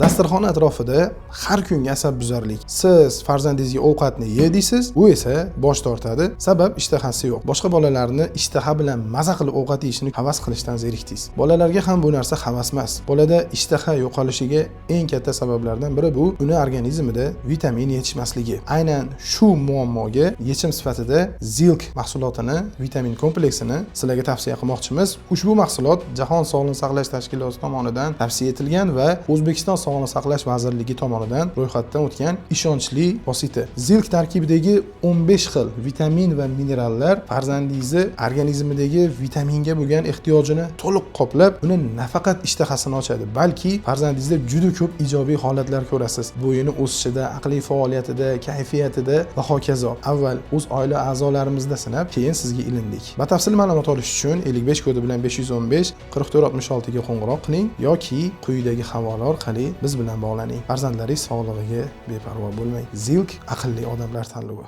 Dasturxon atrofida har kungi asabbuzarlik. Siz farzandingizga ovqatni ye deysiz, u esa bosh tortadi. Sabab ishtahasi yo'q. Boshqa bolalarni ishtaha bilan maza qilib ovqat yeyishini havas qilishdan zerikdingiz. Bolalarga ham bu narsa havas emas. Bolada ishtaha yo'qolishiga eng katta sabablardan biri bu uni organizmida vitamin yetishmasligi. Aynan shu muammoga yechim sifatida Zilk mahsulotini, vitamin kompleksini sizlarga tavsiya qilmoqchimiz. Ushbu mahsulot Jahon Sog'liqni saqlash tashkiloti tomonidan tavsiya etilgan va O'zbekiston Sog'liqni saqlash vazirligi tomonidan ro'yxatdan o'tgan ishonchli vosita. Zilk tarkibidagi 15 xil vitamin va minerallar farzandingizni organizmidagi vitaminga bo'lgan ehtiyojini to'liq qoplab, uni nafaqat ishtahasini ochadi, balki farzandingizda juda ko'p ijobiy holatlar ko'rasiz. Bo'yini o'sishida, aqliy faoliyatida, kayfiyatida va hokazo. Avval o'z oila a'zolarimizda sinab, keyin sizga ilindik. Batafsil ma'lumot olish uchun 55 kodi bilan 515 4466 ga qo'ng'iroq qiling yoki quyidagi havola orqali biz bilan bog'laning. Farzandlaringiz sog'lig'iga beparvo bo'lmang. Zilk aqlli odamlar tanlovi.